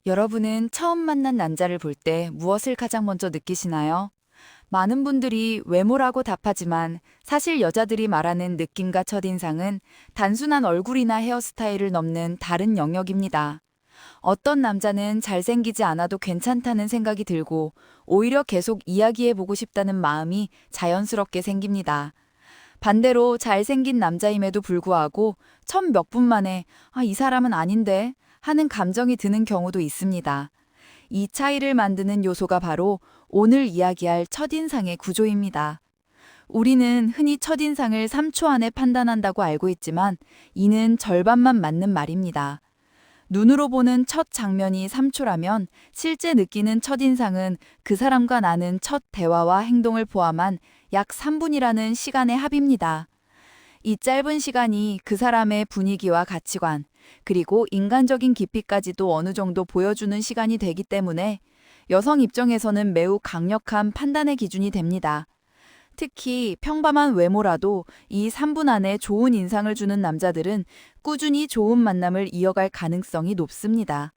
여러분은 처음 만난 남자를 볼 때 무엇을 가장 먼저 느끼시나요? 많은 분들이 외모라고 답하지만 사실 여자들이 말하는 느낌과 첫인상은 단순한 얼굴이나 헤어스타일을 넘는 다른 영역입니다. 어떤 남자는 잘생기지 않아도 괜찮다는 생각이 들고 오히려 계속 이야기해보고 싶다는 마음이 자연스럽게 생깁니다. 반대로 잘생긴 남자임에도 불구하고 첫 몇 분 만에 이 사람은 아닌데 하는 감정이 드는 경우도 있습니다. 이 차이를 만드는 요소가 바로 오늘 이야기할 첫인상의 구조입니다. 우리는 흔히 첫인상을 3초 안에 판단한다고 알고 있지만 이는 절반만 맞는 말입니다. 눈으로 보는 첫 장면이 3초라면 실제 느끼는 첫인상은 그 사람과 나는 첫 대화와 행동을 포함한 약 3분이라는 시간의 합입니다. 이 짧은 시간이 그 사람의 분위기와 가치관, 그리고 인간적인 깊이까지도 어느 정도 보여주는 시간이 되기 때문에 여성 입장에서는 매우 강력한 판단의 기준이 됩니다. 특히 평범한 외모라도 이 3분 안에 좋은 인상을 주는 남자들은 꾸준히 좋은 만남을 이어갈 가능성이 높습니다.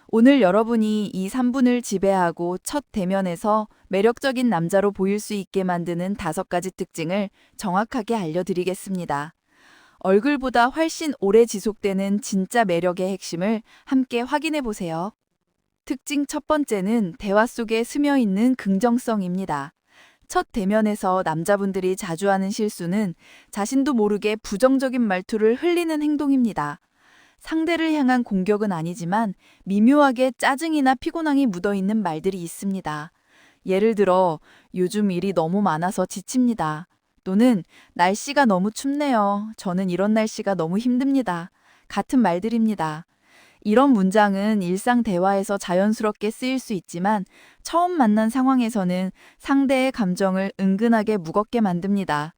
오늘 여러분이 이 3분을 지배하고 첫 대면에서 매력적인 남자로 보일 수 있게 만드는 5가지 특징을 정확하게 알려드리겠습니다. 얼굴보다 훨씬 오래 지속되는 진짜 매력의 핵심을 함께 확인해 보세요. 특징 첫 번째는 대화 속에 스며 있는 긍정성입니다. 첫 대면에서 남자분들이 자주 하는 실수는 자신도 모르게 부정적인 말투를 흘리는 행동입니다. 상대를 향한 공격은 아니지만 미묘하게 짜증이나 피곤함이 묻어있는 말들이 있습니다. 예를 들어, 요즘 일이 너무 많아서 지칩니다. 또는 날씨가 너무 춥네요. 저는 이런 날씨가 너무 힘듭니다. 같은 말들입니다. 이런 문장은 일상 대화에서 자연스럽게 쓰일 수 있지만 처음 만난 상황에서는 상대의 감정을 은근하게 무겁게 만듭니다.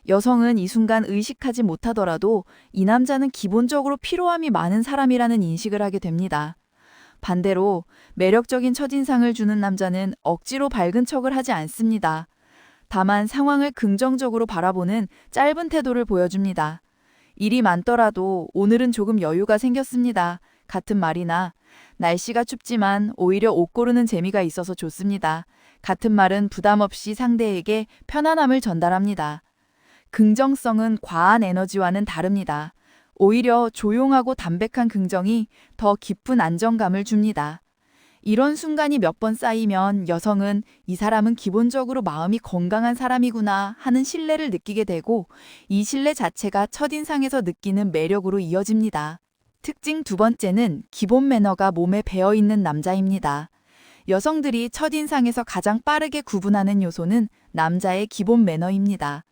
여성은 이 순간 의식하지 못하더라도 이 남자는 기본적으로 피로함이 많은 사람이라는 인식을 하게 됩니다. 반대로 매력적인 첫인상을 주는 남자는 억지로 밝은 척을 하지 않습니다. 다만 상황을 긍정적으로 바라보는 짧은 태도를 보여줍니다. 일이 많더라도 오늘은 조금 여유가 생겼습니다. 같은 말이나 날씨가 춥지만 오히려 옷 고르는 재미가 있어서 좋습니다. 같은 말은 부담 없이 상대에게 편안함을 전달합니다. 긍정성은 과한 에너지와는 다릅니다. 오히려 조용하고 담백한 긍정이 더 깊은 안정감을 줍니다. 이런 순간이 몇 번 쌓이면 여성은 이 사람은 기본적으로 마음이 건강한 사람이구나 하는 신뢰를 느끼게 되고 이 신뢰 자체가 첫인상에서 느끼는 매력으로 이어집니다. 특징 두 번째는 기본 매너가 몸에 배어있는 남자입니다. 여성들이 첫인상에서 가장 빠르게 구분하는 요소는 남자의 기본 매너입니다.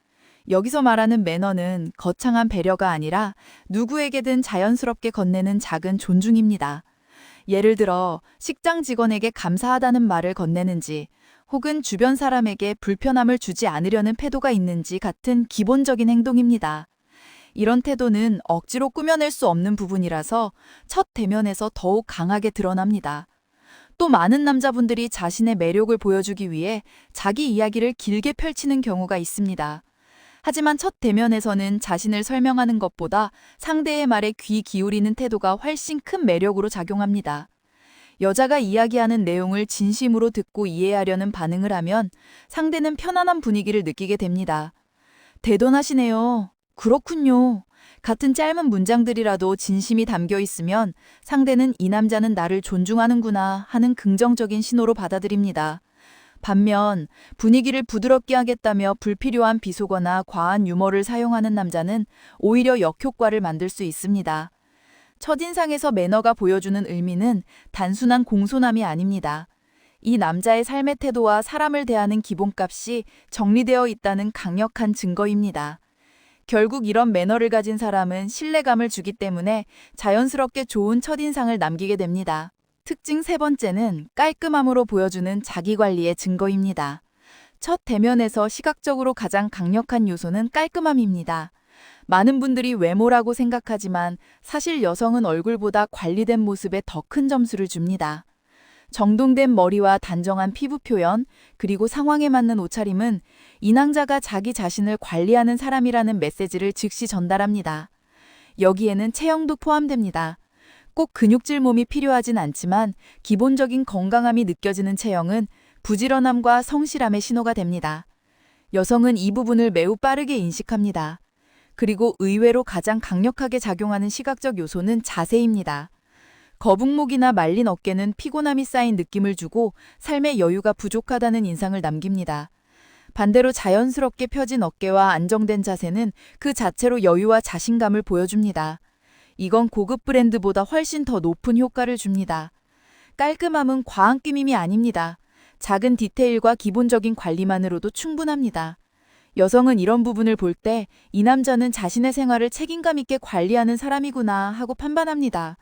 여기서 말하는 매너는 거창한 배려가 아니라 누구에게든 자연스럽게 건네는 작은 존중입니다. 예를 들어 식당 직원에게 감사하다는 말을 건네는지 혹은 주변 사람에게 불편함을 주지 않으려는 태도가 있는지 같은 기본적인 행동입니다. 이런 태도는 억지로 꾸며낼 수 없는 부분이라서 첫 대면에서 더욱 강하게 드러납니다. 또 많은 남자분들이 자신의 매력을 보여주기 위해 자기 이야기를 길게 펼치는 경우가 있습니다. 하지만 첫 대면에서는 자신을 설명하는 것보다 상대의 말에 귀 기울이는 태도가 훨씬 큰 매력으로 작용합니다. 여자가 이야기하는 내용을 진심으로 듣고 이해하려는 반응을 하면 상대는 편안한 분위기를 느끼게 됩니다. 대단하시네요. 그렇군요. 같은 짧은 문장들이라도 진심이 담겨 있으면 상대는 이 남자는 나를 존중하는구나 하는 긍정적인 신호로 받아들입니다. 반면 분위기를 부드럽게 하겠다며 불필요한 비속어나 과한 유머를 사용하는 남자는 오히려 역효과를 만들 수 있습니다. 첫인상에서 매너가 보여주는 의미는 단순한 공손함이 아닙니다. 이 남자의 삶의 태도와 사람을 대하는 기본값이 정리되어 있다는 강력한 증거입니다. 결국 이런 매너를 가진 사람은 신뢰감을 주기 때문에 자연스럽게 좋은 첫인상을 남기게 됩니다. 특징 세 번째는 깔끔함으로 보여주는 자기관리의 증거입니다. 첫 대면에서 시각적으로 가장 강력한 요소는 깔끔함입니다. 많은 분들이 외모라고 생각하지만 사실 여성은 얼굴보다 관리된 모습에 더 큰 점수를 줍니다. 정돈된 머리와 단정한 피부 표현, 그리고 상황에 맞는 옷차림은 이 남자가 자기 자신을 관리하는 사람이라는 메시지를 즉시 전달합니다. 여기에는 체형도 포함됩니다. 꼭 근육질 몸이 필요하진 않지만 기본적인 건강함이 느껴지는 체형은 부지런함과 성실함의 신호가 됩니다. 여성은 이 부분을 매우 빠르게 인식합니다. 그리고 의외로 가장 강력하게 작용하는 시각적 요소는 자세입니다. 거북목이나 말린 어깨는 피곤함이 쌓인 느낌을 주고 삶의 여유가 부족하다는 인상을 남깁니다. 반대로 자연스럽게 펴진 어깨와 안정된 자세는 그 자체로 여유와 자신감을 보여줍니다. 이건 고급 브랜드보다 훨씬 더 높은 효과를 줍니다. 깔끔함은 과한 꾸밈이 아닙니다. 작은 디테일과 기본적인 관리만으로도 충분합니다. 여성은 이런 부분을 볼 때 이 남자는 자신의 생활을 책임감 있게 관리하는 사람이구나 하고 판단합니다.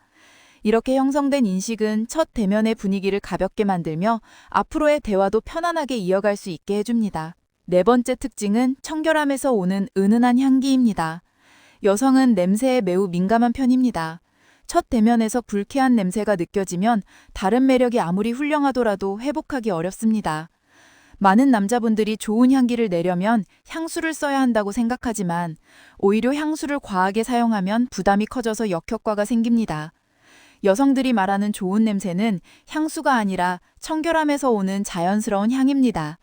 이렇게 형성된 인식은 첫 대면의 분위기를 가볍게 만들며 앞으로의 대화도 편안하게 이어갈 수 있게 해줍니다. 네 번째 특징은 청결함에서 오는 은은한 향기입니다. 여성은 냄새에 매우 민감한 편입니다. 첫 대면에서 불쾌한 냄새가 느껴지면 다른 매력이 아무리 훌륭하더라도 회복하기 어렵습니다. 많은 남자분들이 좋은 향기를 내려면 향수를 써야 한다고 생각하지만 오히려 향수를 과하게 사용하면 부담이 커져서 역효과가 생깁니다. 여성들이 말하는 좋은 냄새는 향수가 아니라 청결함에서 오는 자연스러운 향입니다.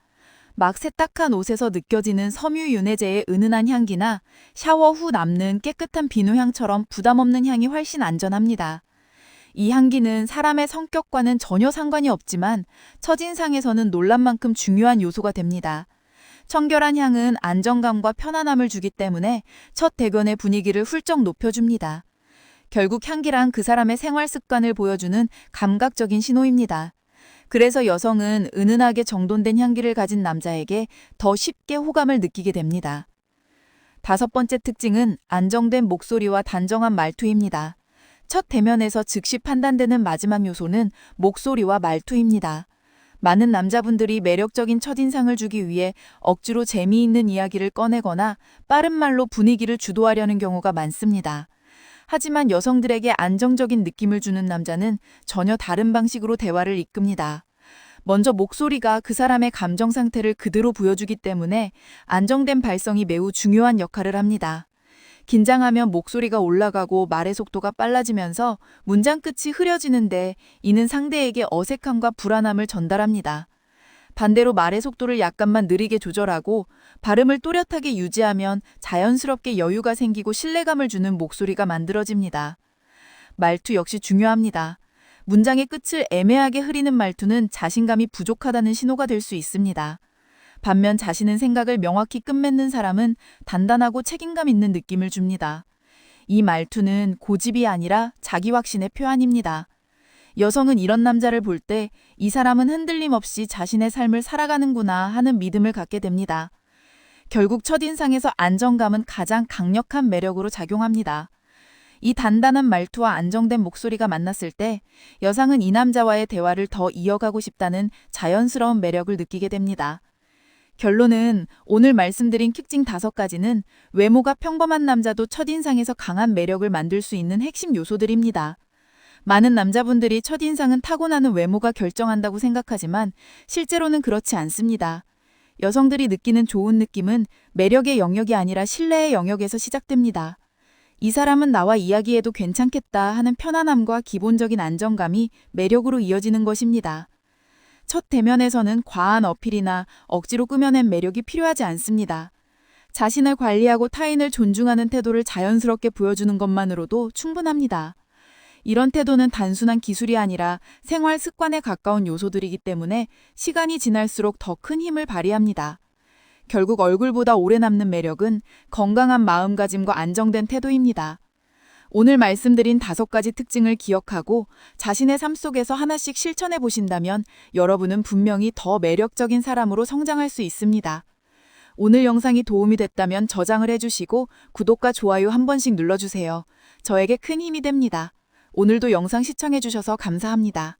막 세탁한 옷에서 느껴지는 섬유유해제의 은은한 향기나 샤워 후 남는 깨끗한 비누향처럼 부담 없는 향이 훨씬 안전합니다. 이 향기는 사람의 성격과는 전혀 상관이 없지만 첫인상에서는 놀란 만큼 중요한 요소가 됩니다. 청결한 향은 안정감과 편안함을 주기 때문에 첫 대면의 분위기를 훌쩍 높여줍니다. 결국 향기란 그 사람의 생활 습관을 보여주는 감각적인 신호입니다. 그래서 여성은 은은하게 정돈된 향기를 가진 남자에게 더 쉽게 호감을 느끼게 됩니다. 다섯 번째 특징은 안정된 목소리와 단정한 말투입니다. 첫 대면에서 즉시 판단되는 마지막 요소는 목소리와 말투입니다. 많은 남자분들이 매력적인 첫인상을 주기 위해 억지로 재미있는 이야기를 꺼내거나 빠른 말로 분위기를 주도하려는 경우가 많습니다. 하지만 여성들에게 안정적인 느낌을 주는 남자는 전혀 다른 방식으로 대화를 이끕니다. 먼저 목소리가 그 사람의 감정 상태를 그대로 보여주기 때문에 안정된 발성이 매우 중요한 역할을 합니다. 긴장하면 목소리가 올라가고 말의 속도가 빨라지면서 문장 끝이 흐려지는데 이는 상대에게 어색함과 불안함을 전달합니다. 반대로 말의 속도를 약간만 느리게 조절하고 발음을 또렷하게 유지하면 자연스럽게 여유가 생기고 신뢰감을 주는 목소리가 만들어집니다. 말투 역시 중요합니다. 문장의 끝을 애매하게 흐리는 말투는 자신감이 부족하다는 신호가 될 수 있습니다. 반면 자신의 생각을 명확히 끝맺는 사람은 단단하고 책임감 있는 느낌을 줍니다. 이 말투는 고집이 아니라 자기 확신의 표현입니다. 여성은 이런 남자를 볼 때 이 사람은 흔들림 없이 자신의 삶을 살아가는구나 하는 믿음을 갖게 됩니다. 결국 첫인상에서 안정감은 가장 강력한 매력으로 작용합니다. 이 단단한 말투와 안정된 목소리가 만났을 때 여성은 이 남자와의 대화를 더 이어가고 싶다는 자연스러운 매력을 느끼게 됩니다. 결론은 오늘 말씀드린 특징 5가지는 외모가 평범한 남자도 첫인상에서 강한 매력을 만들 수 있는 핵심 요소들입니다. 많은 남자분들이 첫인상은 타고나는 외모가 결정한다고 생각하지만 실제로는 그렇지 않습니다. 여성들이 느끼는 좋은 느낌은 매력의 영역이 아니라 신뢰의 영역에서 시작됩니다. 이 사람은 나와 이야기해도 괜찮겠다 하는 편안함과 기본적인 안정감이 매력으로 이어지는 것입니다. 첫 대면에서는 과한 어필이나 억지로 꾸며낸 매력이 필요하지 않습니다. 자신을 관리하고 타인을 존중하는 태도를 자연스럽게 보여주는 것만으로도 충분합니다. 이런 태도는 단순한 기술이 아니라 생활 습관에 가까운 요소들이기 때문에 시간이 지날수록 더 큰 힘을 발휘합니다. 결국 얼굴보다 오래 남는 매력은 건강한 마음가짐과 안정된 태도입니다. 오늘 말씀드린 5가지 특징을 기억하고 자신의 삶 속에서 하나씩 실천해 보신다면 여러분은 분명히 더 매력적인 사람으로 성장할 수 있습니다. 오늘 영상이 도움이 됐다면 저장을 해주시고 구독과 좋아요 한 번씩 눌러주세요. 저에게 큰 힘이 됩니다. 오늘도 영상 시청해주셔서 감사합니다.